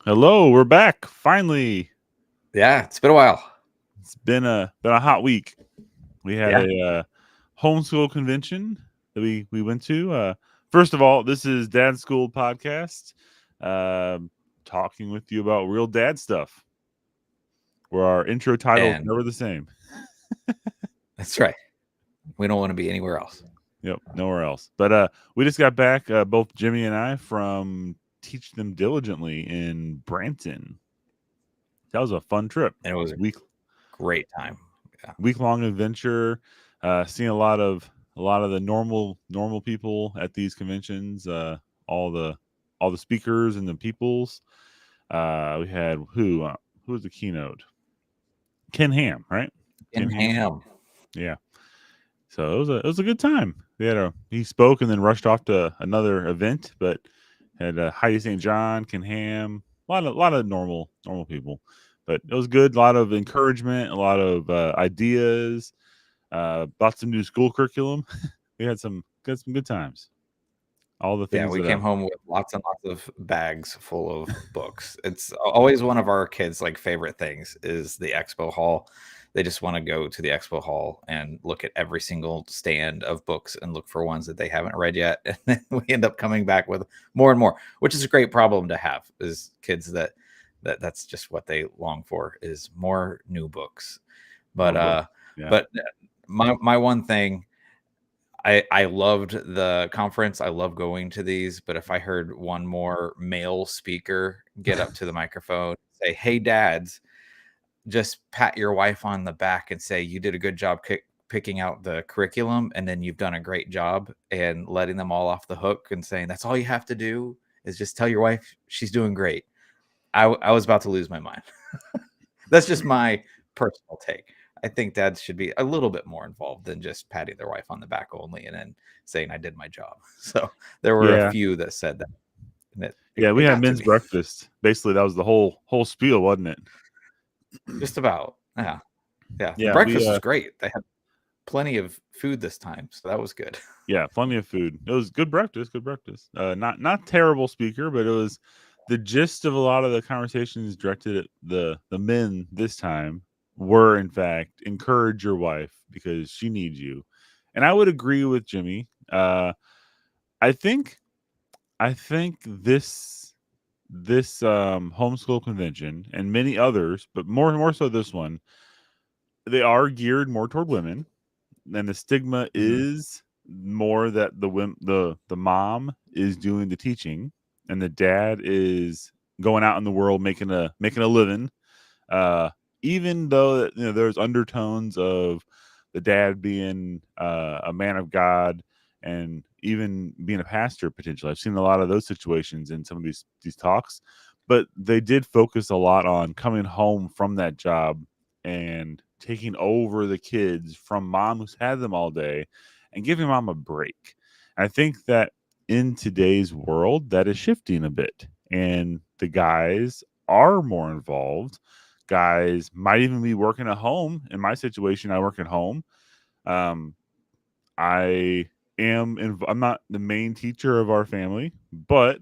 Hello, we're back. Finally. Yeah, it's been a while. It's been a hot week. We had Yeah. a homeschool convention that we went to. First of all, this is DadSchooled podcast. Talking with you about real dad stuff. Where our intro title is And never the same. that's right. We don't want to be anywhere else. Yep, nowhere else. But we just got back, both Jimmy and I, from Teach Them Diligently in Branton. That was a fun trip. And it was a Week great time. Yeah. week long adventure. Seeing a lot of the normal people at these conventions. All the speakers and the peoples. We had who was the keynote? Ken Ham, right? In Ken Ham. Ham. Yeah. So it was a good time. He spoke and then rushed off to another event, but had Heidi St. John, Ken Ham, a lot of normal people. But it was good. A lot of encouragement, a lot of ideas. Bought some new school curriculum. We got some good times. All the Yeah, things we that came home with lots and lots of bags full of books. It's always one of our kids' favorite things is the expo hall. They just want to go to the expo hall and look at every single stand of books and look for ones that they haven't read yet. And then we end up coming back with more and more, which is a great problem to have, is kids that's just what they long for, is more new books. But more books. Yeah. but my one thing, I loved the conference. I love going to these, but if I heard one more male speaker get up to the microphone, say, "Hey, dads," just pat your wife on the back and say, "You did a good job picking out the curriculum, and then you've done a great job," and letting them all off the hook and saying, "That's all you have to do is just tell your wife she's doing great." I was about to lose my mind. That's just my personal take. I think dads should be a little bit more involved than just patting their wife on the back only and then saying I did my job. So there were a Yeah. few that said that, and Yeah. We it had got to men's me. breakfast. Basically, that was the whole spiel, wasn't it? Just about. Yeah. Yeah. The Yeah. We breakfast was great. They had plenty of food this time, so that was good. Yeah, plenty of food. It was good breakfast. Good breakfast. Not terrible speaker, but it was the gist of a lot of the conversations directed at the men this time were in fact encourage your wife because she needs you, and I would agree with Jimmy. I think this homeschool convention and many others, but more so this one, they are geared more toward women, and the stigma Mhm. is more that the mom is doing the teaching and the dad is going out in the world making a living. uh Even though there's undertones of the dad being a man of God and even being a pastor potentially. I've seen a lot of those situations in some of these talks, but they did focus a lot on coming home from that job and taking over the kids from mom who's had them all day and giving mom a break. I think that in today's world that is shifting a bit and the guys are more involved. Guys might even be working at home. In my situation, I work at home. um, I'm not the main teacher of our family, but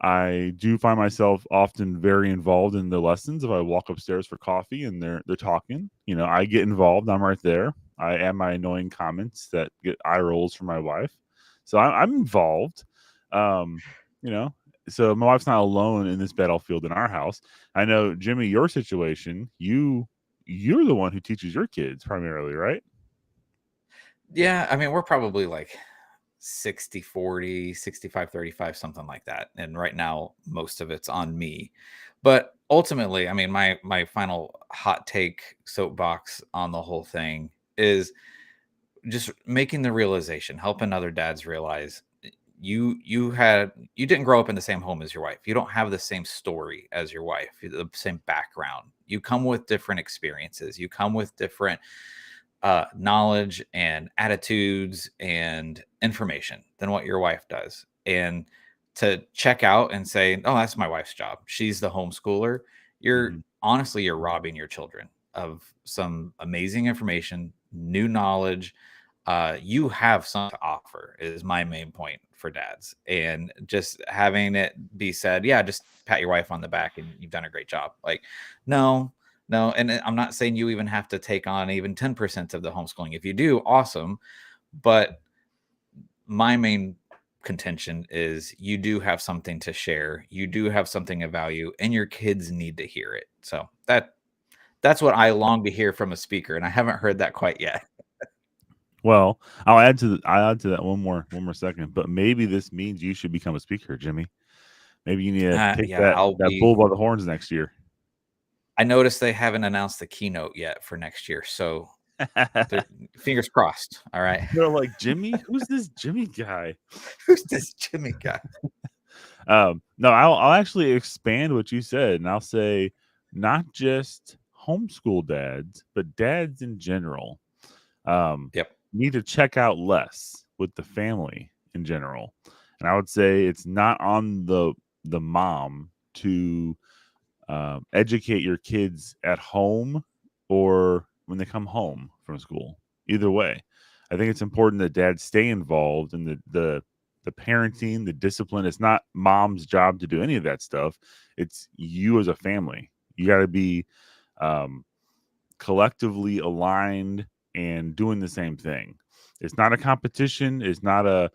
I do find myself often very involved in the lessons. If I walk upstairs for coffee and they're talking, I get involved. I'm right there. I add my annoying comments that get eye rolls from my wife. So I'm involved. Um, you know, so my wife's not alone in this battlefield in our house. I know, Jimmy, your situation, you're the one who teaches your kids primarily, right? Yeah, I mean, we're probably like 60-40, 65-35, something like that. And right now, most of it's on me. But ultimately, I mean, my final hot take soapbox on the whole thing is just making the realization, helping other dads realize you didn't grow up in the same home as your wife. You don't have the same story as your wife, the same background. You come with different experiences. You come with different knowledge and attitudes and information than what your wife does. And to check out and say, "Oh, that's my wife's job. She's the homeschooler." You're Hmm. honestly, you're robbing your children of some amazing information, new knowledge, you have something to offer is my main point for dads. And just having it be said, yeah, just pat your wife on the back and you've done a great job. Like, no, no. And I'm not saying you even have to take on even 10% of the homeschooling. If you do, awesome. But my main contention is you do have something to share. You do have something of value and your kids need to hear it. So that's what I long to hear from a speaker. And I haven't heard that quite yet. Well, I'll add to that one more second. But maybe this means you should become a speaker, Jimmy. Maybe you need to take Yeah, that bull by the horns next year. I noticed they haven't announced the keynote yet for next year, so fingers crossed. All right. They're like, Jimmy, who's this Jimmy guy? Who's this Jimmy guy? No, I'll actually expand what you said, and I'll say not just homeschool dads, but dads in general. Yep. Need to check out less with the family in general. And I would say it's not on the mom to educate your kids at home or when they come home from school. Either way, I think it's important that dads stay involved in the parenting, the discipline. It's not mom's job to do any of that stuff. It's you as a family. You got to be collectively aligned and doing the same thing. It's not a competition. It's not a,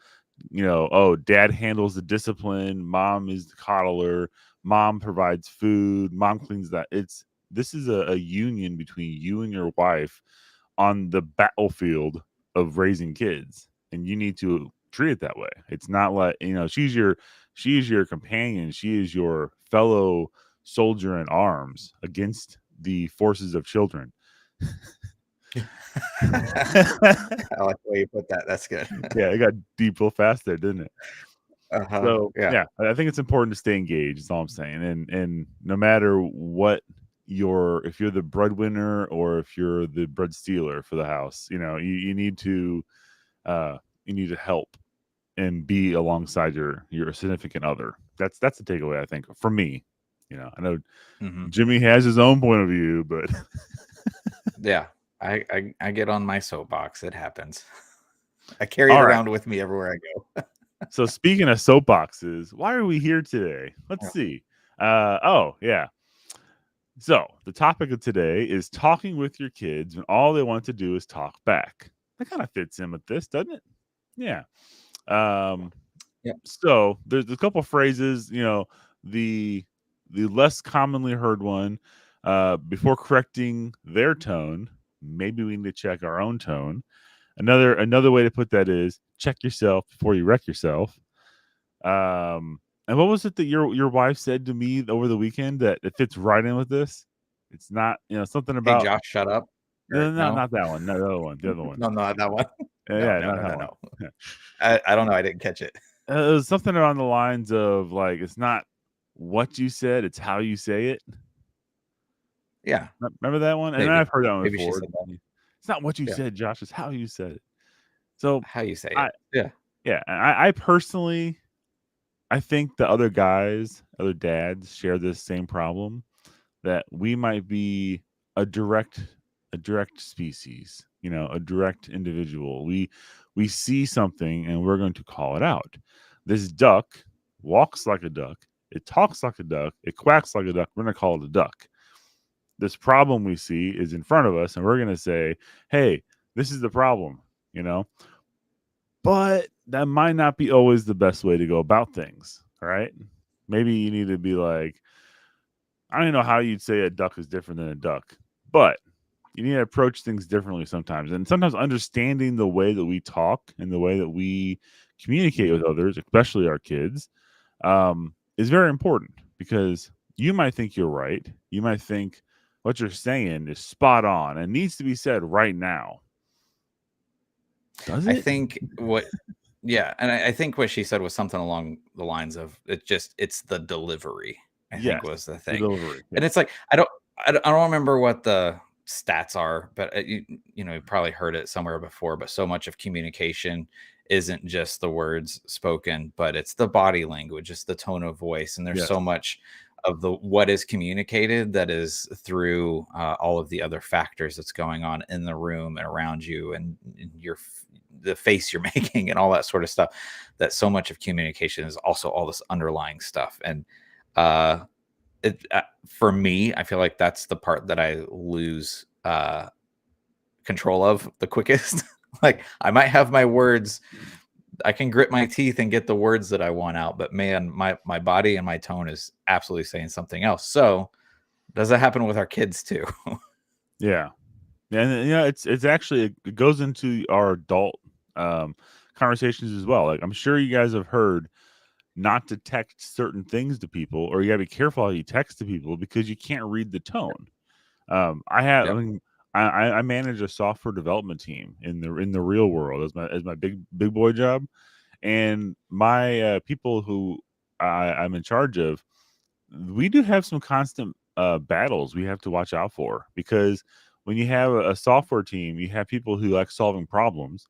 oh, dad handles the discipline, mom is the coddler, mom provides food, mom cleans that. This is a union between you and your wife on the battlefield of raising kids, and you need to treat it that way. It's not like, she's your companion, she is your fellow soldier in arms against the forces of children. I like the way you put that. That's good. Yeah, it got deep real fast there, didn't it? So yeah, I think it's important to stay engaged. Is all I'm saying. And no matter what if you're the breadwinner or if you're the bread stealer for the house, you need to help and be alongside your significant other. That's the takeaway, I think, for me. I know Jimmy has his own point of view, but yeah, I get on my soapbox. It happens. I carry it around with me everywhere I go. So speaking of soapboxes, why are we here today? Let's see. Oh, yeah. So the topic of today is talking with your kids when all they want to do is talk back. That kind of fits in with this, doesn't it? Yeah. So there's a couple phrases, the less commonly heard one, before correcting their tone, maybe we need to check our own tone. Another way to put that is check yourself before you wreck yourself. And what was it that your wife said to me over the weekend that it fits right in with this? It's not, something about, hey, Josh, shut up. No, not that one. No, the other one. The other one. No, not that one. No. I don't know. I didn't catch it. It was something around the lines of like, it's not what you said, it's how you say it. Yeah. Remember that one? Maybe. And I've heard that one Maybe before. She said that. It's not what you said, Josh. It's how you said it. So how you say it. Yeah. I personally, I think the other dads share this same problem, that we might be a direct species, a direct individual. We see something and we're going to call it out. This duck walks like a duck. It talks like a duck. It quacks like a duck. We're going to call it a duck. This problem we see is in front of us, and we're going to say, hey, this is the problem, But that might not be always the best way to go about things, right? Maybe you need to be like, I don't know how you'd say a duck is different than a duck, but you need to approach things differently sometimes. And sometimes understanding the way that we talk and the way that we communicate with others, especially our kids, is very important, because you might think you're right. You might think what you're saying is spot on and needs to be said right now. Does it? I think and I think what she said was something along the lines of it's the delivery. I think was the thing. And it's like I don't remember what the stats are, but you probably heard it somewhere before, but so much of communication isn't just the words spoken, but it's the body language, it's the tone of voice, and there's so much of the what is communicated that is through all of the other factors that's going on in the room and around you, and your the face you're making and all that sort of stuff, that so much of communication is also all this underlying stuff. And for me, I feel like that's the part that I lose control of the quickest. Like, I might have my words, I can grit my teeth and get the words that I want out, but man, my body and my tone is absolutely saying something else. So does that happen with our kids too? Yeah. And it's actually, it goes into our adult conversations as well. Like, I'm sure you guys have heard not to text certain things to people, or you gotta be careful how you text to people because you can't read the tone. I have, I Yep. mean, I manage a software development team in the real world as my big boy job, and my people who I'm in charge of, we do have some constant battles we have to watch out for, because when you have a software team, you have people who like solving problems,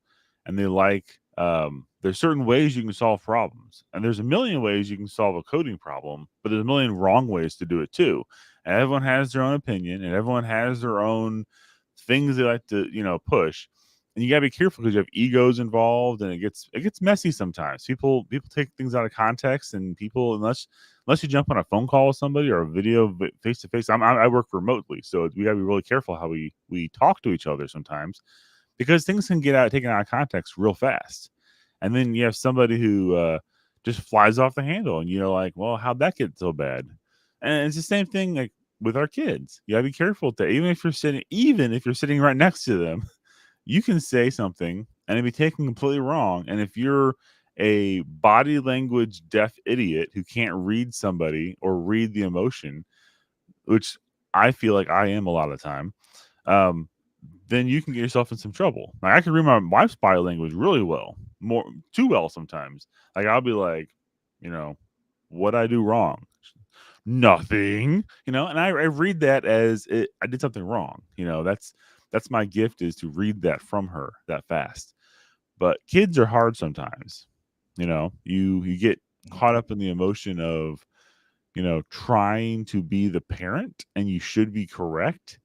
and they like, there's certain ways you can solve problems, and there's a million ways you can solve a coding problem, but there's a million wrong ways to do it too. And everyone has their own opinion, and everyone has their own things they like to push, and you got to be careful because you have egos involved, and it gets messy sometimes. People take things out of context, and people, unless you jump on a phone call with somebody or a video face to face. I work remotely, so we got to be really careful how we talk to each other sometimes, because things can get taken out of context real fast. And then you have somebody who just flies off the handle, and you're like, well, how'd that get so bad? And it's the same thing like with our kids. You gotta be careful that even if you're sitting right next to them, you can say something and it be taken completely wrong. And if you're a body language deaf idiot who can't read somebody or read the emotion, which I feel like I am a lot of the time, um, then you can get yourself in some trouble. Like, I can read my wife's body language really well, more too well sometimes. Like, I'll be like, what I do wrong? Nothing, and I read that as I did something wrong. That's my gift, is to read that from her that fast. But kids are hard sometimes. You get caught up in the emotion of trying to be the parent, and you should be correct,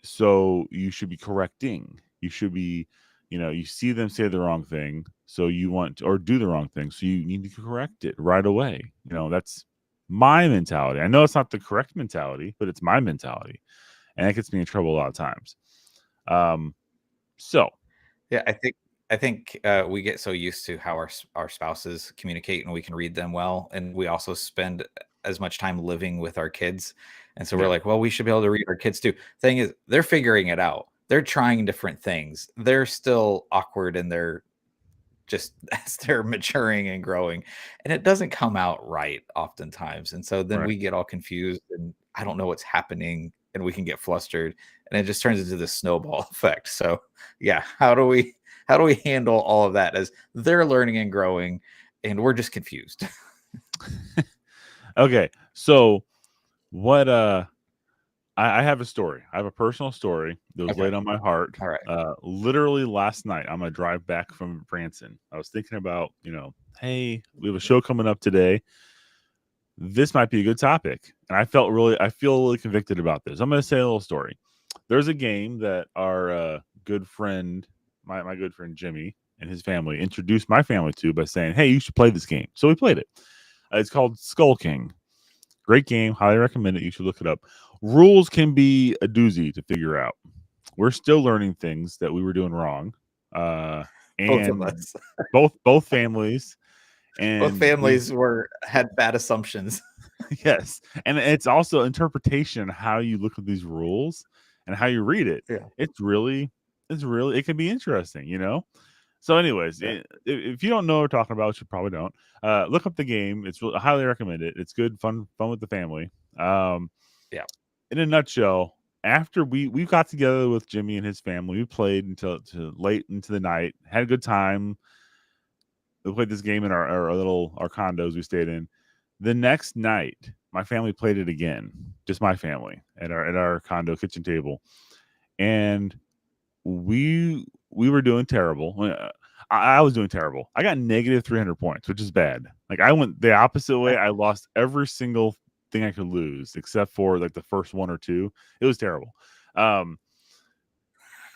so you should be correcting. You should be, you see them say the wrong thing, so you want to, or do the wrong thing, so you need to correct it right away. That's my mentality. I know it's not the correct mentality, but it's my mentality, and that gets me in trouble a lot of times. So Yeah, I think we get so used to how our spouses communicate, and we can read them well, and we also spend as much time living with our kids, and so we're yeah, like, well, we should be able to read our kids too. Thing is, they're figuring it out. They're trying different things. They're still awkward, and they're just as they're maturing and growing, and it doesn't come out right oftentimes. And so then right. we get all confused, and I don't know what's happening, and we can get flustered, and it just turns into this snowball effect. So yeah, how do we handle all of that as they're learning and growing, and we're just confused? Okay, so what? I have a story. I have a personal story that was Okay. laid on my heart. All right. Literally last night on my drive back from Branson, I was thinking about, hey, we have a show coming up today. This might be a good topic, and I feel really convicted about this. I'm going to say a little story. There's a game that our good friend, my good friend Jimmy and his family introduced my family to by saying, "Hey, you should play this game." So we played it. It's called Skull King. Great game. Highly recommend it. You should look it up. Rules can be a doozy to figure out. We're still learning things that we were doing wrong. Both of And us. both families, Both and we families had bad assumptions. yes, and it's also interpretation, how you look at these rules and how you read it. Yeah. It's really it can be interesting. So, anyways, Yeah. if you don't know what we're talking about, which you probably don't, look up the game. It's I highly recommend it. It's good, fun with the family. Um, Yeah. in a nutshell, after we got together with Jimmy and his family, we played until to late into the night, had a good time. We played this game in our condos we stayed in. The next night, my family played it again, just my family at our condo kitchen table, and we were doing terrible. I was doing terrible. I got negative 300 points, which is bad. Like, I went the opposite way. I lost every single thing I could lose except for like the first one or two. It was terrible. Um,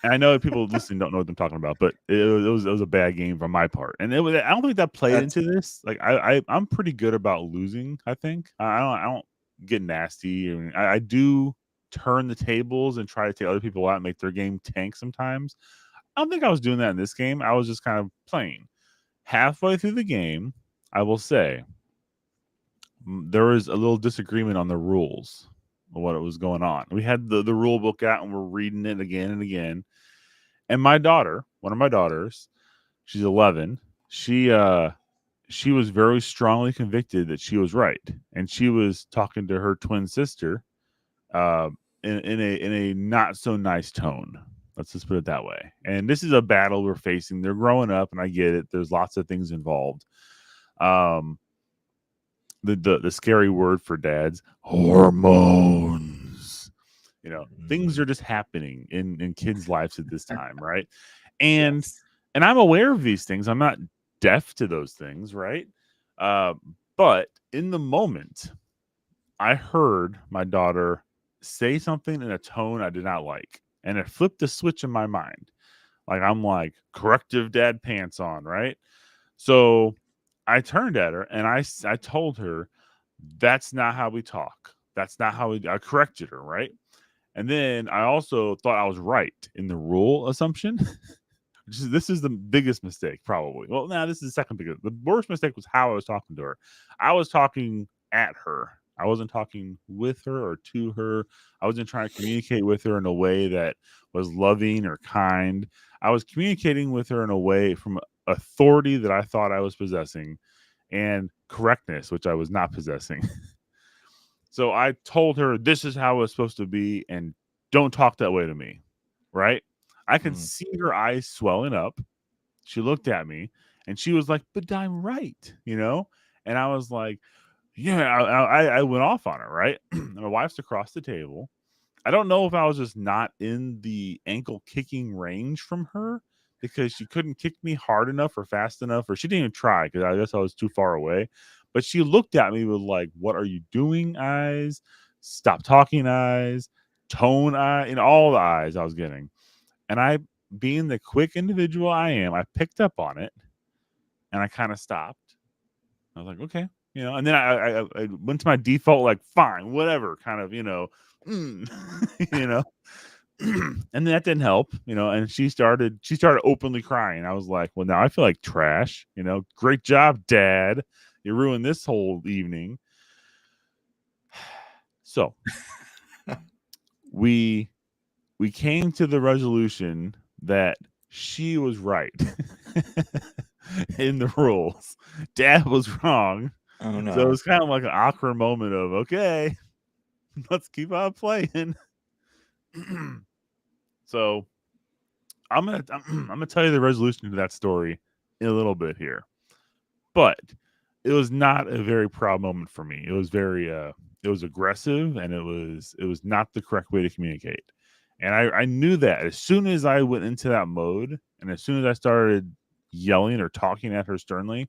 And I know people listening don't know what I'm talking about, but it was a bad game from my part, and I don't think that played That's into this. Like I'm pretty good about losing. I think I don't get nasty, and I do turn the tables and try to take other people out and make their game tank sometimes. I don't think I was doing that in this game. I was just kind of playing. Halfway through the game, I will say there was a little disagreement on the rules of what was going on. We had the rule book out and we're reading it again and again. And my daughter, one of my daughters, she's 11. She was very strongly convicted that she was right, and she was talking to her twin sister uh, in a not so nice tone. Let's just put it that way. And this is a battle we're facing. They're growing up, and I get it. There's lots of things involved. Um, the scary word for dads, hormones. Things are just happening in kids' lives at this time, right? And yes. and I'm aware of these things. I'm not deaf to those things, right? Uh, but in the moment, I heard my daughter say something in a tone I did not like, and it flipped a switch in my mind. Like I'm like corrective dad pants on, right? So I turned at her and I told her that's not how we talk. That's not how I corrected her, right? And then I also thought I was right in the rule assumption. This is the biggest mistake, probably. Well, now this is the second biggest. The worst mistake was how I was talking to her. I was talking at her. I wasn't talking with her or to her. I wasn't trying to communicate with her in a way that was loving or kind. I was communicating with her in a way from authority that I thought I was possessing and correctness, which I was not possessing. So I told her this is how it's supposed to be and don't talk that way to me. Right? I could Mm. see her eyes swelling up. She looked at me and she was like, "But I'm right?" And I was like, "Yeah." I went off on her, right? My wife's across the table. I don't know if I was just not in the ankle kicking range from her because she couldn't kick me hard enough or fast enough, or she didn't even try because I guess I was too far away. But she looked at me with like, "What are you doing?" eyes, "Stop talking" eyes, tone eye, all the eyes I was getting. And I, being the quick individual I am, I picked up on it and I kind of stopped. I was like, okay, and then I went to my default, like, fine, whatever, kind of, mm, you know, and that didn't help. And she started openly crying. I was like, well, now I feel like trash. Great job, Dad. You ruined this whole evening. So we we came to the resolution that she was right in the rules. Dad was wrong. Oh So it no. was kind of like an awkward moment of, okay, let's keep on playing. So I'm gonna tell you the resolution to that story in a little bit here. But it was not a very proud moment for me. It was aggressive and it was not the correct way to communicate. And I knew that as soon as I went into that mode and as soon as I started yelling or talking at her sternly,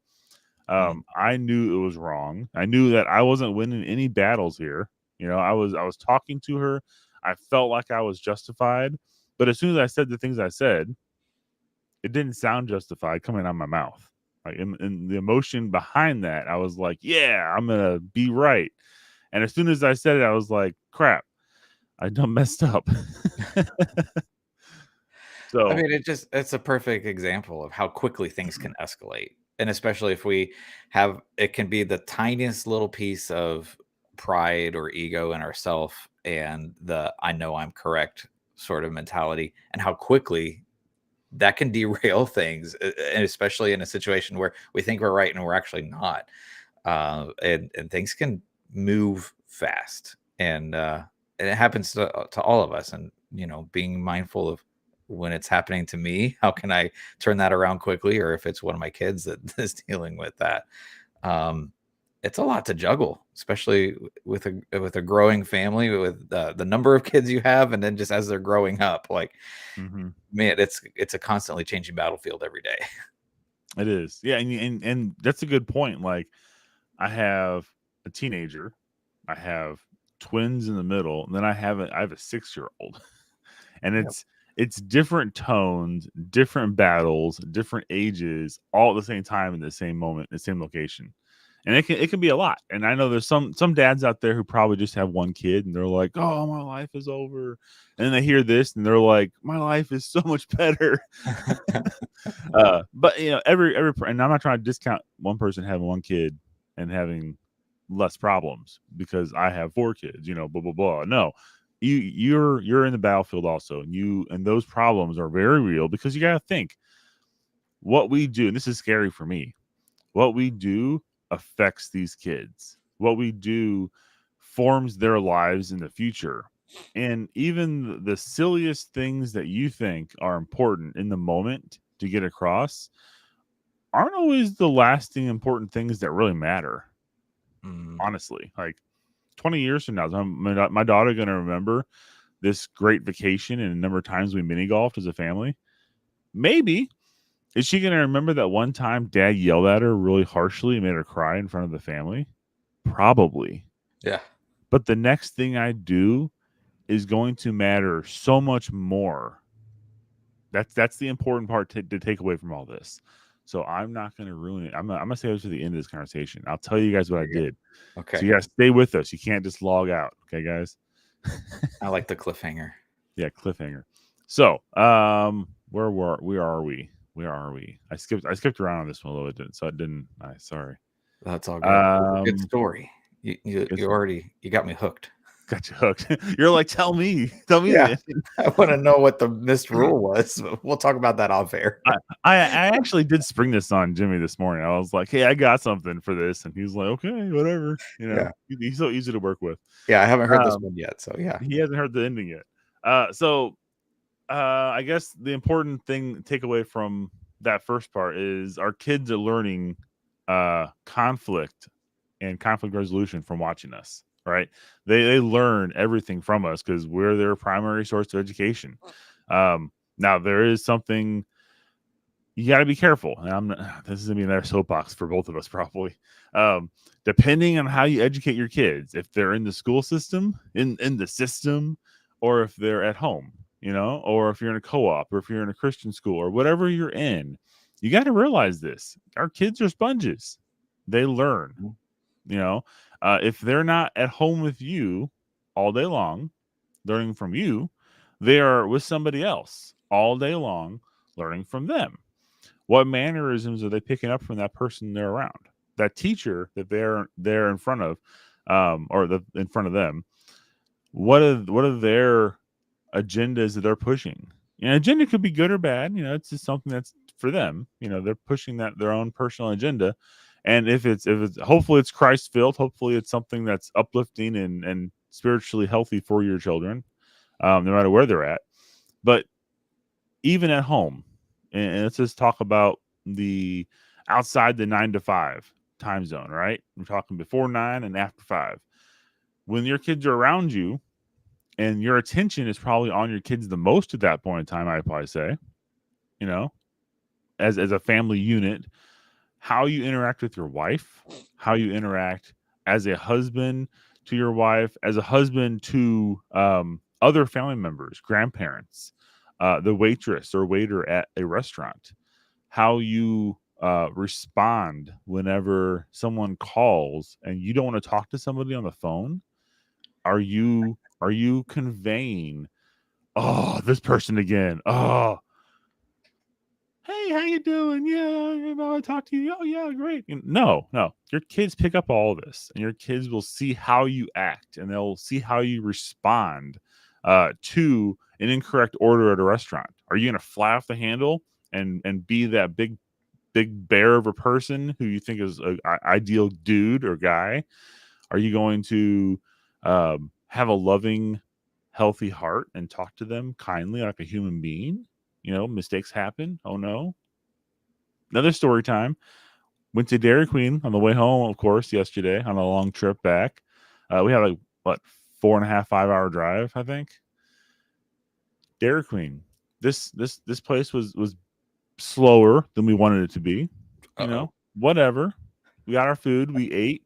Mm. I knew it was wrong. I knew that I wasn't winning any battles here. I was talking to her. I felt like I was justified, but as soon as I said the things I said, it didn't sound justified coming out of my mouth. Like in the emotion behind that, I was like, "Yeah, I'm gonna be right." And as soon as I said it, I was like, "Crap, I done messed up." I So, mean, it's a perfect example of how quickly things can escalate, and especially if we have it can be the tiniest little piece of pride or ego in ourself and the "I know I'm correct" sort of mentality, and how quickly that can derail things, and especially in a situation where we think we're right and we're actually not. And things can move fast, and it happens to all of us. And being mindful of when it's happening to me, how can I turn that around quickly, or if it's one of my kids that is dealing with that. Um, it's a lot to juggle, especially with a growing family, with the number of kids you have, and then just as they're growing up, like mhm, man, it's a constantly changing battlefield every day. it is. Yeah, and that's a good point. Like, I have a teenager, I have twins in the middle, and then I have a 6-year-old. And Yep. it's different tones, different battles, different ages, all at the same time in the same moment, the same location. And it can be a lot. And I know there's some dads out there who probably just have one kid and they're like, "Oh, my life is over." And then they hear this and they're like, "My life is so much better." But every and I'm not trying to discount one person having one kid and having less problems because I have 4 kids, blah blah blah. No. You're in the battlefield also, and those problems are very real because you got to think what we do, and this is scary for me. What we do affects these kids. What we do forms their lives in the future. And even the silliest things that you think are important in the moment to get across aren't always the lasting important things that really matter. Honestly, like 20 years from now, is my daughter going to remember this great vacation and a number of times we mini golfed as a family? Maybe. Is she going to remember that one time dad yelled at her really harshly and made her cry in front of the family? Probably. Yeah. But the next thing I do is going to matter so much more. That's the important part to take away from all this. So I'm not going to ruin it. I'm gonna say this to the end of this conversation. I'll tell you guys what I did. Okay. So you guys stay with us. You can't just log out. Okay, guys? I like the cliffhanger. Yeah, cliffhanger. So, where are we? Where are we? I skipped around on this one a little bit, so it didn't. Sorry. That's all good. Good story. You got me hooked. Got you hooked. You're like, tell me. Yeah. I want to know what the missed rule was. We'll talk about that off air. I actually did spring this on Jimmy this morning. I was like, hey, I got something for this, and he's like, okay, whatever. Yeah. He's so easy to work with. Yeah, I haven't heard this one yet, so yeah. He hasn't heard the ending yet. I guess the important thing take away from that first part is our kids are learning conflict and conflict resolution from watching us. Right? They learn everything from us because we're their primary source of education. Now there is something you got to be careful. And this is gonna be another soapbox for both of us probably. Depending on how you educate your kids, if they're in the school system, in the system, or if they're at home, or if you're in a co-op, or if you're in a Christian school, or whatever you're in, you got to realize this: our kids are sponges. They learn. If they're not at home with you all day long, learning from you, they are with somebody else all day long, learning from them. What mannerisms are they picking up from that person they're around? That teacher that they're in front of, in front of them. What are their agendas that they're pushing? Agenda could be good or bad. It's just something that's for them. They're pushing their own personal agenda. And if it's hopefully it's Christ filled, hopefully it's something that's uplifting and spiritually healthy for your children, no matter where they're at. But even at home, and let's just talk about the outside the 9 to 5 time zone, right? I'm talking before 9 and after 5. When your kids are around you and your attention is probably on your kids the most at that point in time, I'd probably say, as a family unit, how you interact with your wife, how you interact as a husband to your wife, as a husband to other family members, grandparents, the waitress or waiter at a restaurant, how you respond whenever someone calls and you don't want to talk to somebody on the phone. Are you conveying, oh, this person again? Oh, hey, how you doing? Yeah, I talk to you. Oh, yeah, great. No. Your kids pick up all this, and your kids will see how you act, and they'll see how you respond to an incorrect order at a restaurant. Are you going to fly off the handle and be that big bear of a person who you think is an ideal dude or guy? Are you going to have a loving, healthy heart and talk to them kindly like a human being? Mistakes happen. Oh no. Another story time. Went to Dairy Queen on the way home, of course, yesterday on a long trip back. We had 4.5, 5 hour drive, I think. Dairy Queen. This place was slower than we wanted it to be. Whatever. We got our food. We ate.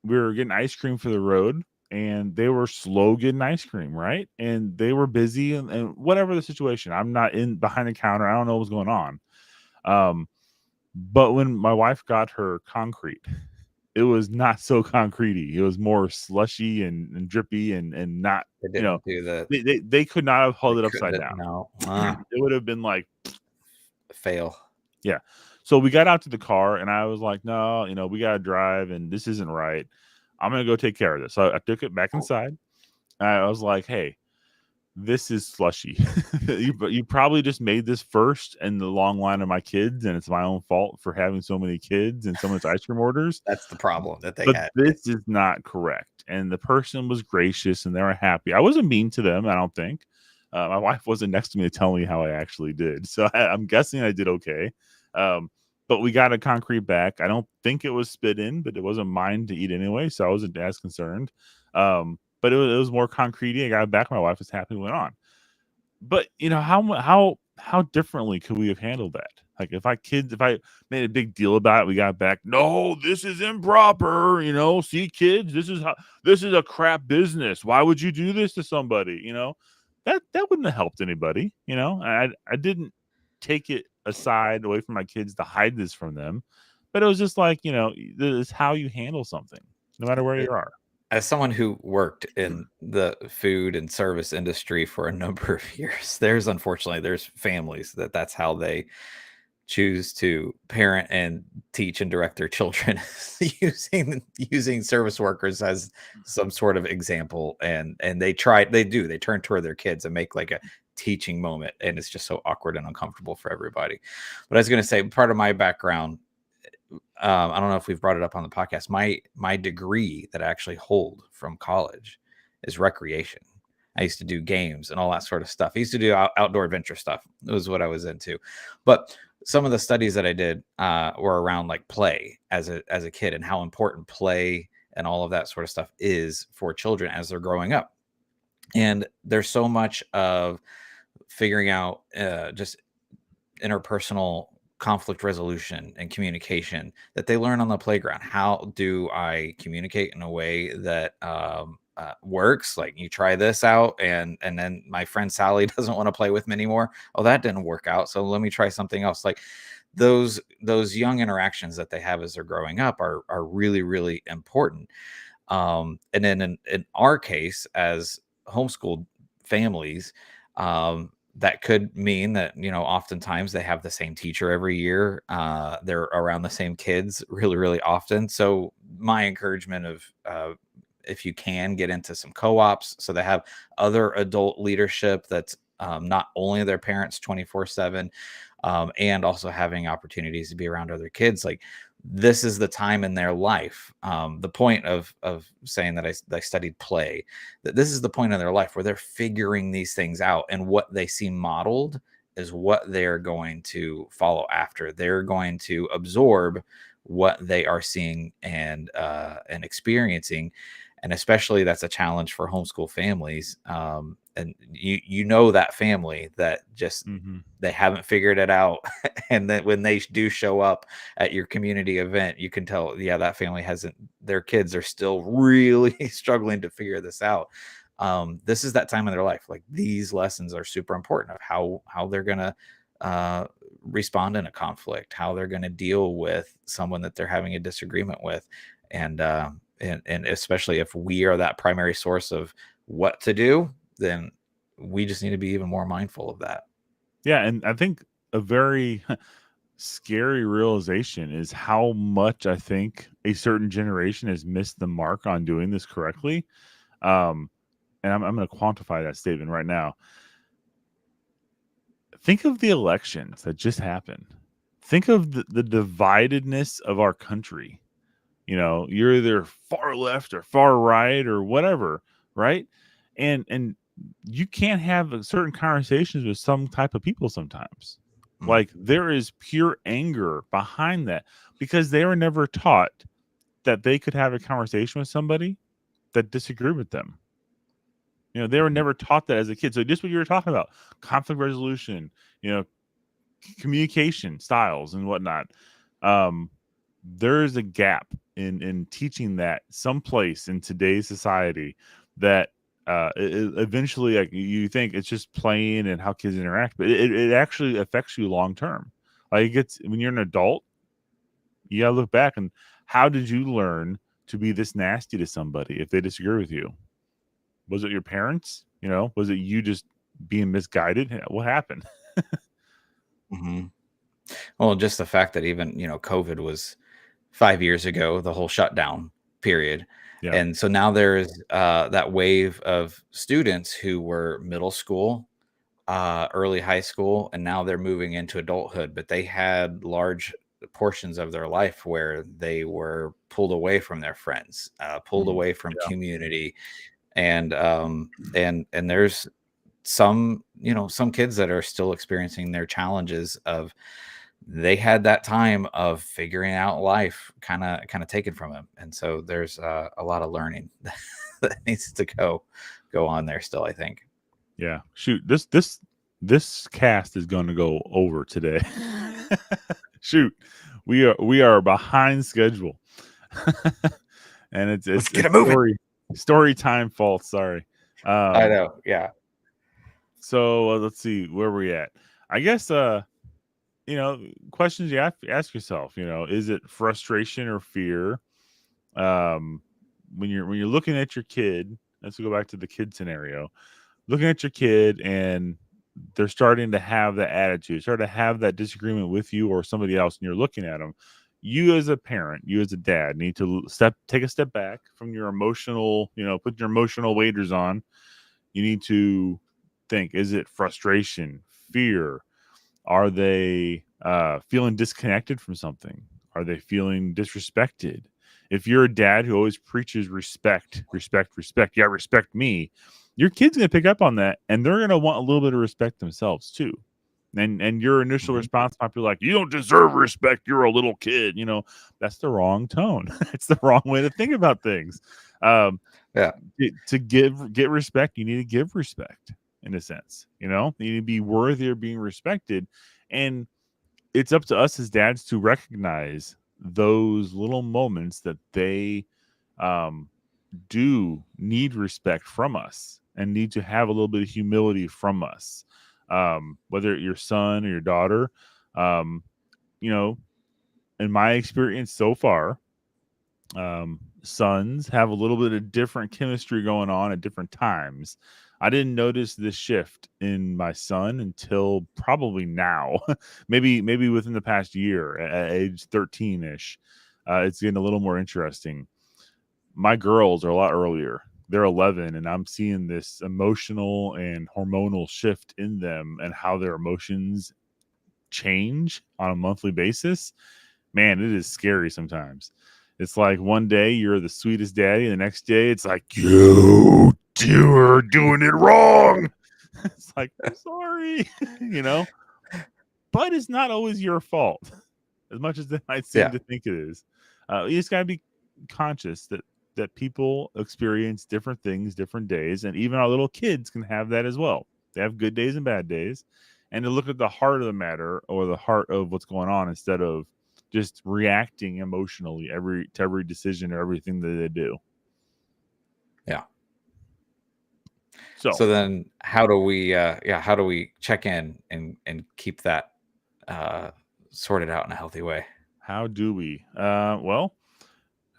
We were getting ice cream for the road. and they were slow getting ice cream, right? And they were busy, and whatever the situation, I'm not in behind the counter. I don't know what's going on. But when my wife got her concrete, it was not so concretey. It was more slushy and drippy and not, They didn't do they could not have held they it upside couldn't, down. no. It would have been like, Fail. yeah. So we got out to the car and I was like, no, we got to drive and this isn't right. I'm going to go take care of this. So I took it back inside. And I was like, hey, this is slushy. you probably just made this first in the long line of my kids, and it's my own fault for having so many kids and so much ice cream orders. That's the problem that they But had. this is not correct. And the person was gracious and they were happy. I wasn't mean to them, I don't think. My wife wasn't next to me to tell me how I actually did. So I'm guessing I did okay. But we got a concrete back. I don't think it was spit in, but it wasn't mine to eat anyway. So I wasn't as concerned. But it was more concrete. I got it back. My wife was happy, went on. But how differently could we have handled that? Like if I made a big deal about it, we got back. No, this is improper. See, kids, this is a crap business. Why would you do this to somebody? That wouldn't have helped anybody. I didn't take it aside away from my kids to hide this from them, but it was just like this is how you handle something, no matter where you are. As someone who worked in the food and service industry for a number of years, there's families that's how they choose to parent and teach and direct their children using service workers as some sort of example, and they turn toward their kids and make like a teaching moment, and it's just so awkward and uncomfortable for everybody. But I was going to say, part of my background, I don't know if we've brought it up on the podcast. My degree that I actually hold from college is recreation. I used to do games and all that sort of stuff. I used to do outdoor adventure stuff. It was what I was into. But some of the studies that I did were around like play as a kid, and how important play and all of that sort of stuff is for children as they're growing up. And there's so much of figuring out just interpersonal conflict resolution and communication that they learn on the playground. How do I communicate in a way that works? Like, you try this out, and then my friend Sally doesn't want to play with me anymore. Oh, that didn't work out, so let me try something else. Like those young interactions that they have as they're growing up are really, really important. And then in our case, as homeschooled families, that could mean that, oftentimes they have the same teacher every year. They're around the same kids really, really often. So my encouragement of if you can get into some co-ops, so they have other adult leadership that's not only their parents 24/7, and also having opportunities to be around other kids. Like, this is the time in their life. The point of saying that I studied play, that this is the point in their life where they're figuring these things out, and what they see modeled is what they're going to follow after. They're going to absorb what they are seeing and experiencing. And especially that's a challenge for homeschool families. And that family that just they haven't figured it out, and then when they do show up at your community event, you can tell, yeah, that family hasn't. Their kids are still really struggling to figure this out. This is that time in their life. Like, these lessons are super important of how they're gonna respond in a conflict, how they're gonna deal with someone that they're having a disagreement with, and especially if we are that primary source of what to do, then we just need to be even more mindful of that. Yeah, and I think a very scary realization is how much I think a certain generation has missed the mark on doing this correctly. And I'm going to quantify that statement right now. Think of the elections that just happened. Think of the dividedness of our country. You're either far left or far right or whatever, right? And you can't have certain conversations with some type of people sometimes. Like, there is pure anger behind that because they were never taught that they could have a conversation with somebody that disagreed with them. They were never taught that as a kid. So just what you were talking about, conflict resolution, communication styles and whatnot. There is a gap in teaching that someplace in today's society that eventually, like, you think it's just playing and how kids interact, but it actually affects you long term. Like, it gets, when you're an adult, you gotta look back and how did you learn to be this nasty to somebody if they disagree with you? Was it your parents? Was it you just being misguided? What happened? Mhm. Well, just the fact that even, COVID was 5 years ago, the whole shutdown period. Yeah. And so now there's that wave of students who were middle school, early high school, and now they're moving into adulthood, but they had large portions of their life where they were pulled away from their friends, pulled Mm, away from yeah. community. And there's some kids that are still experiencing their challenges of they had that time of figuring out life kind of taken from them, and so there's a lot of learning that needs to go on there still, I think. Yeah. Shoot, this cast is going to go over today. Shoot, we are behind schedule, and it's Let's it's get it's it moving. story time fault. Sorry. I Um. know, yeah. So let's see where we at. I guess questions you have to ask yourself. Is it frustration or fear? Um, when you're looking at your kid. Let's go back to the kid scenario. Looking at your kid and they're starting to have that attitude, start to have that disagreement with you or somebody else, and you're looking at them. You as a parent, you as a dad, need to take a step back from your emotional, put your emotional waders on. You need to think: is it frustration, fear? Are they feeling disconnected from something? Are they feeling disrespected? If you're a dad who always preaches respect, respect, respect, yeah, respect me, your kid's gonna pick up on that, and they're gonna want a little bit of respect themselves too. And your initial Mhm. response might be like, "You don't deserve respect. You're a little kid." That's the wrong tone. It's the wrong way to think about things. Um, Yeah. to get respect, you need to give respect in a sense. You need to be worthy of being respected, and it's up to us as dads to recognize those little moments that they um, do need respect from us and need to have a little bit of humility from us. Whether your son or your daughter, um, you know, in my experience so far, sons have a little bit of different chemistry going on at different times. I didn't notice this shift in my son until probably now, maybe within the past year at age 13ish. It's getting a little more interesting. My girls are a lot earlier. They're 11, and I'm seeing this emotional and hormonal shift in them and how their emotions change on a monthly basis. Man, it is scary sometimes. It's like one day you're the sweetest daddy, and the next day it's like you are doing it wrong. It's like, I'm sorry, you know, but it's not always your fault, as much as they might seem Yeah. to think it is. You just gotta be conscious that people experience different things, different days, and even our little kids can have that as well. They have good days and bad days, and to look at the heart of the matter or the heart of what's going on instead of just reacting emotionally to every decision or everything that they do. Yeah. So So then how do we check in and keep that uh sorted out in a healthy way? how do we? Well,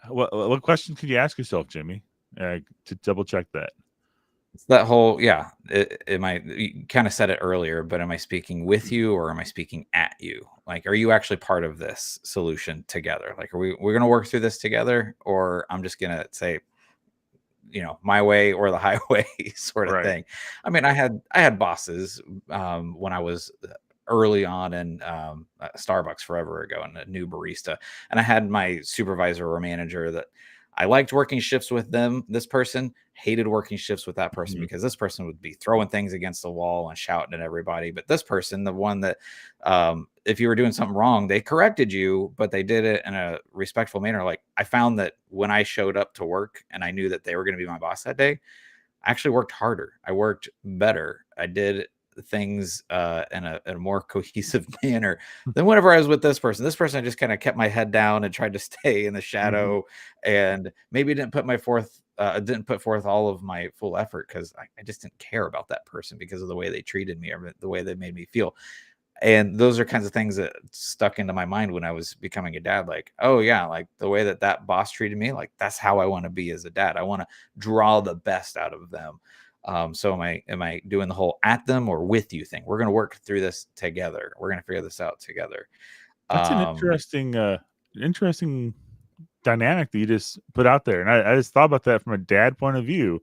what question could you ask yourself, Jimmy, to double check that? It's that whole, yeah. Am I? You kind of said it earlier, but am I speaking with you or am I speaking at you? Like, are you actually part of this solution together? Like, we're gonna work through this together, or I'm just gonna say, my way or the highway sort of Right. thing. I mean, I had bosses when I was early on in Starbucks forever ago and a new barista, and I had my supervisor or manager that I liked working shifts with them. This person hated working shifts with that person Mhm. because this person would be throwing things against the wall and shouting at everybody. But this person, the one that if you were doing something wrong, they corrected you, but they did it in a respectful manner. Like, I found that when I showed up to work and I knew that they were going to be my boss that day, I actually worked harder. I worked better. I did things in a more cohesive manner than whenever I was with this person. This person, I just kind of kept my head down and tried to stay in the Mhm. shadow, and maybe didn't put forth all of my full effort because I just didn't care about that person because of the way they treated me or the way they made me feel. And those are kinds of things that stuck into my mind when I was becoming a dad. Like, oh yeah, like the way that that boss treated me, like that's how I want to be as a dad. I want to draw the best out of them. So am I doing the whole at them or with you thing? We're going to work through this together. We're going to figure this out together. That's an Um, interesting dynamic that you just put out there, and I just thought about that from a dad point of view.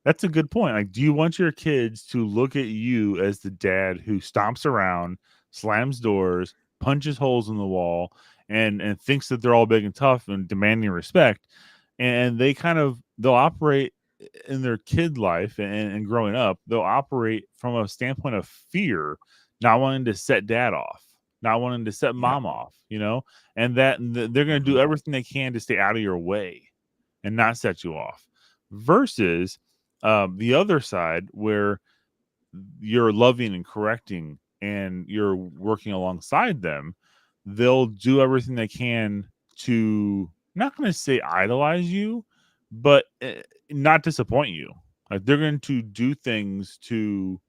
That's a good point. Like, do you want your kids to look at you as the dad who stomps around, slams doors, punches holes in the wall, and thinks that they're all big and tough and demanding respect, and they'll operate in their kid life and growing up, they'll operate from a standpoint of fear, not wanting to set dad off, not wanting to set yeah. mom off, and they're going to do Mhm. everything they can to stay out of your way and not set you off versus the other side where you're loving and correcting and you're working alongside them, they'll do everything they can to not going to say idolize you, but not disappoint you. Like they're going to do things to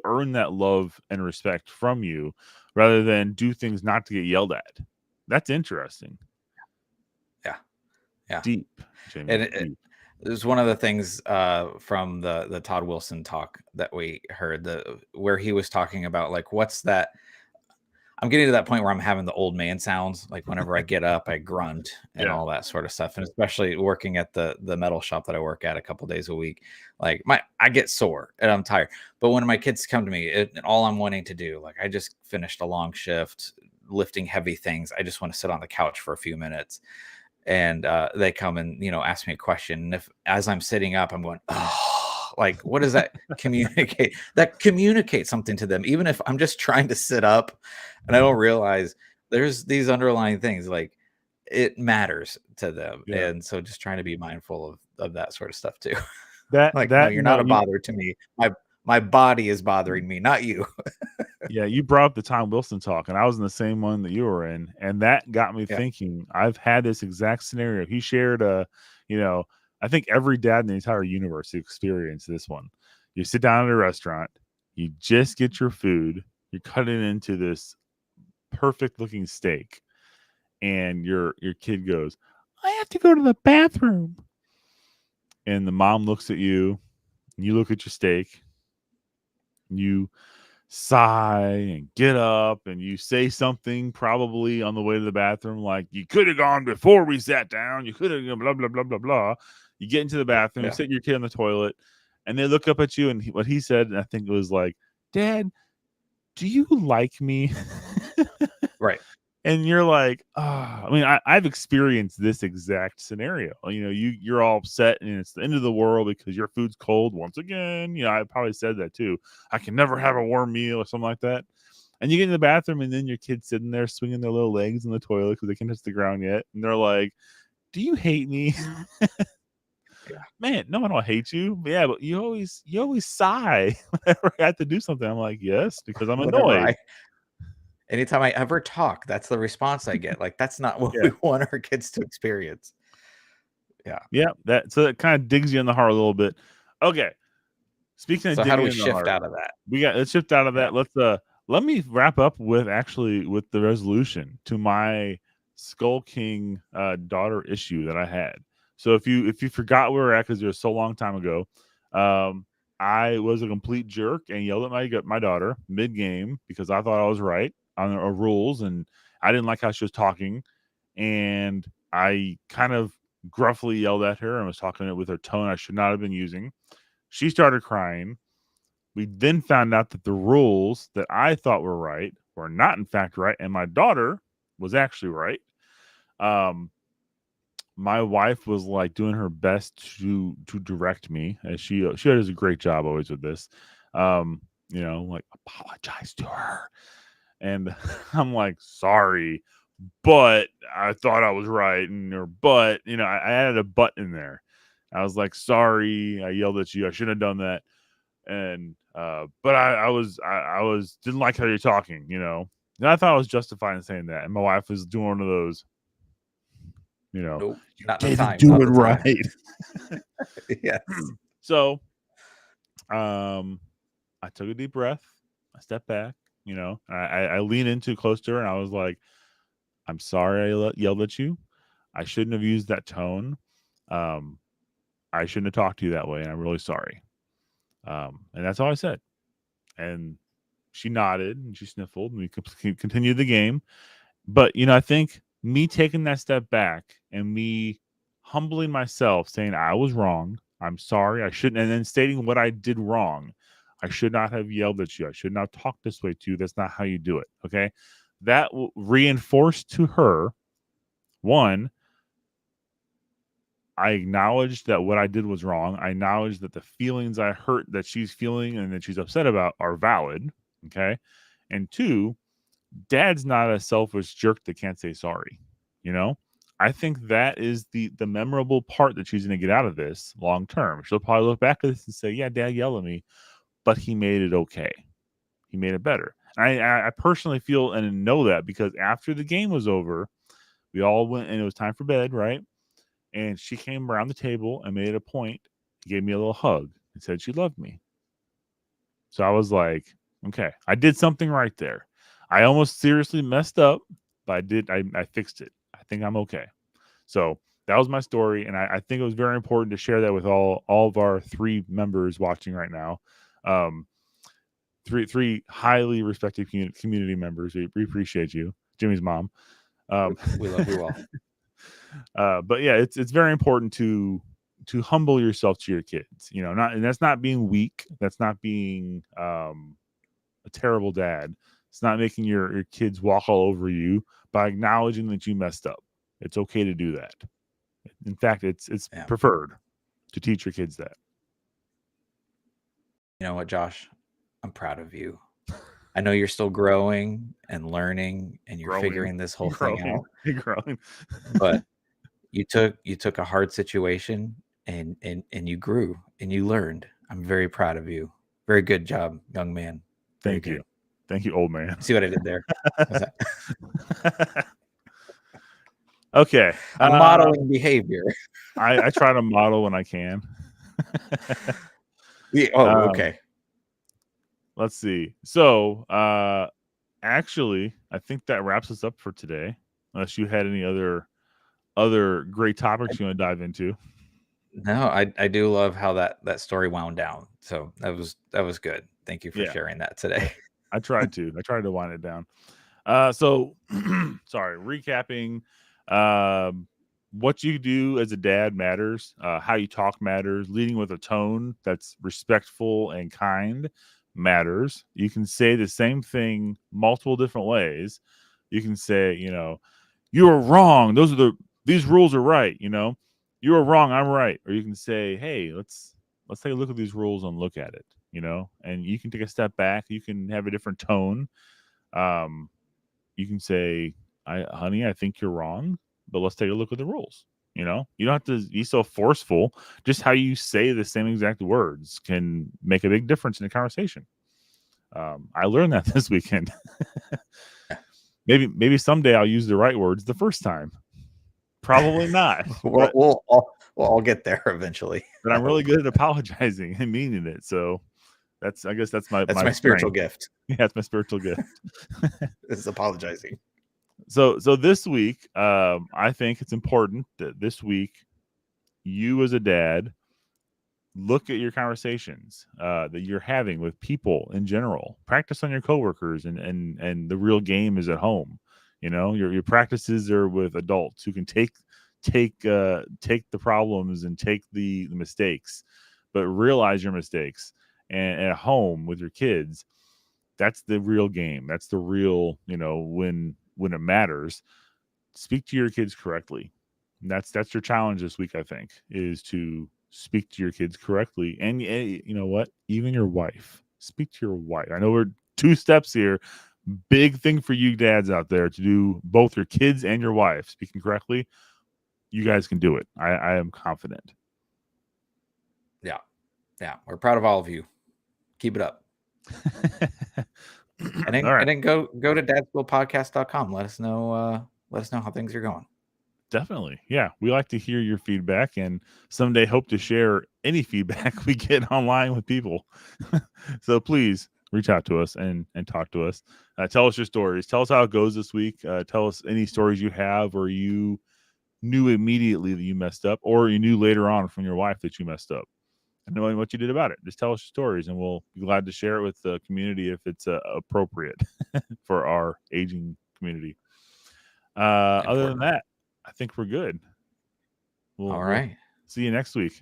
earn that love and respect from you rather than do things not to get yelled at. That's interesting. Yeah. Yeah. Deep, Jamie. And Deep. it was one of the things from the Todd Wilson talk that we heard, where he was talking about like what's that. I'm getting to that point where I'm having the old man sounds. Like whenever I get up, I grunt and Yeah. all that sort of stuff. And especially working at the metal shop that I work at a couple days a week, like I get sore and I'm tired. But when my kids come to me, and all I'm wanting to do, like I just finished a long shift lifting heavy things. I just want to sit on the couch for a few minutes, and they come and ask me a question, and if as I'm sitting up I'm going, oh, like what does that communicate? That communicates something to them, even if I'm just trying to sit up and I don't realize there's these underlying things, like it matters to them. Yeah. And so just trying to be mindful of that sort of stuff too. That Like, no, that you're not a you bother to me. My body is bothering me, not you. Yeah, you brought up the Tom Wilson talk, and I was in the same one that you were in, and that got me Yeah. thinking. I've had this exact scenario. He shared you know, I think every dad in the entire universe experienced this one. You sit down at a restaurant, you just get your food, you cut it into this perfect looking steak, and your kid goes, "I have to go to the bathroom," and the mom looks at you, and you look at your steak, you sigh and get up and you say something probably on the way to the bathroom like you could have gone before we sat down, you could have blah blah blah blah blah. You get into the bathroom, you Yeah. sit your kid on the toilet, and they look up at you, and what he said, and I think it was like, "Dad, do you like me?" Right. And you're like, ah, I mean, I've experienced this exact scenario. You're all upset and it's the end of the world because your food's cold once again. I probably said that too. I can never have a warm meal or something like that. And you get in the bathroom and then your kid's sitting there swinging their little legs in the toilet because they can't touch the ground yet. And they're like, "Do you hate me?" Yeah. Man, no, I don't hate you. But yeah, but you always sigh whenever I have to do something. I'm like, yes, because I'm Whenever annoyed. I Anytime I ever talk, that's the response I get. Like, that's not what Yeah. we want our kids to experience. Yeah. Yeah. That kind of digs you in the heart a little bit. Okay. Speaking of So how do digging we in the shift heart, out of that? let's shift out of Yeah. that. Let me wrap up with the resolution to my Skull King daughter issue that I had. So if you forgot where we're at because it was so long time ago, um, I was a complete jerk and yelled at my daughter mid game because I thought I was right on our rules and I didn't like how she was talking, and I kind of gruffly yelled at her and was talking with her tone I should not have been using. She started crying. We then found out that the rules that I thought were right were not, in fact, right, and my daughter was actually right. Um, my wife was like doing her best to direct me, as she does a great job always with this. Like apologize to her, and I'm like sorry, but I thought I was right, but I added a but in there. I was like sorry, I yelled at you, I shouldn't have done that. And but I was didn't like how you're talking, you know. And I thought I was justified in saying that, and my wife was doing one of those, you know, Nope, you not the didn't time. do Not it the time. right. Yes. So I took a deep breath, I stepped back, you know, I leaned into close to her, and I was like, I'm sorry I yelled at you. I shouldn't have used that tone. I shouldn't have talked to you that way, and I'm really sorry. And that's all I said. And she nodded and she sniffled, and we continued the game. But, you know, I think me taking that step back and me humbling myself, saying I was wrong, I'm sorry, I shouldn't, and then stating what I did wrong. I should not have yelled at you. I should not talk this way to you. That's not how you do it. Okay. That reinforced to her, one, I acknowledged that what I did was wrong. I acknowledged that the feelings I hurt that she's feeling and that she's upset about are valid. Okay. And two, dad's not a selfish jerk that can't say sorry. You know, I think that is the memorable part that she's going to get out of this long term. She'll probably look back at this and say, yeah, dad yelled at me, but he made it okay. He made it better. I personally feel and know that because after the game was over, we all went and it was time for bed, right? And she came around the table and made a point, gave me a little hug and said she loved me. So I was like, okay, I did something right there. I almost seriously messed up, but I fixed it. I think I'm okay. So that was my story. And I think it was very important to share that with all of our 3 members watching right now. Three highly respected community members. We appreciate you. Jimmy's mom. We love you all. But yeah, it's very important to humble yourself to your kids. You know, and that's not being weak. That's not being a terrible dad. It's not making your kids walk all over you by acknowledging that you messed up. It's okay to do that. In fact, it's preferred to teach your kids that. You know what, Josh? I'm proud of you. I know you're still growing and learning, and you're figuring this whole thing out. Growing. But you took a hard situation and you grew and you learned. I'm very proud of you. Very good job, young man. Thank you. Thank you, old man. See what I did there? What's that? Okay. I'm modeling behavior. I try to model when I can. Okay. Let's see. So, actually, I think that wraps us up for today. Unless you had any other great topics you want to dive into. No, I do love how that story wound down. So that was good. Thank you for sharing that today. I tried to wind it down. So sorry, recapping. What you do as a dad matters. How you talk matters. Leading with a tone that's respectful and kind matters. You can say the same thing multiple different ways. You can say, you know, you are wrong. These rules are right. You know, you are wrong. I'm right. Or you can say, hey, let's take a look at these rules and look at it. You know, and you can take a step back. You can have a different tone. You can say, honey, I think you're wrong, but let's take a look at the rules. You know, you don't have to be so forceful. Just how you say the same exact words can make a big difference in a conversation. I learned that this weekend. maybe someday I'll use the right words the first time. Probably not. We'll all get there eventually. But I'm really good at apologizing and meaning it. So I guess that's my spiritual gift. Yeah, it's my spiritual gift. It's apologizing. So this week, I think it's important that this week you as a dad look at your conversations that you're having with people in general. Practice on your coworkers, and the real game is at home. You know, your practices are with adults who can take the problems and take the mistakes, but realize your mistakes. And at home with your kids, that's the real game. That's the real, you know, when it matters. Speak to your kids correctly. And that's your challenge this week, I think, is to speak to your kids correctly. And you know what? Even your wife. Speak to your wife. I know we're 2 steps here. Big thing for you dads out there to do, both your kids and your wife speaking correctly. You guys can do it. I am confident. Yeah. We're proud of all of you. Keep it up. And All right. then go to dadschoolpodcast.com. Let us know how things are going. Definitely. Yeah. We like to hear your feedback and someday hope to share any feedback we get online with people. So please reach out to us and talk to us. Tell us your stories. Tell us how it goes this week. Tell us any stories you have or you knew immediately that you messed up or you knew later on from your wife that you messed up and knowing what you did about it. Just tell us your stories and we'll be glad to share it with the community if it's appropriate for our aging community. Other than that, I think we're good. All right. See you next week.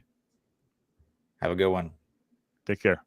Have a good one. Take care.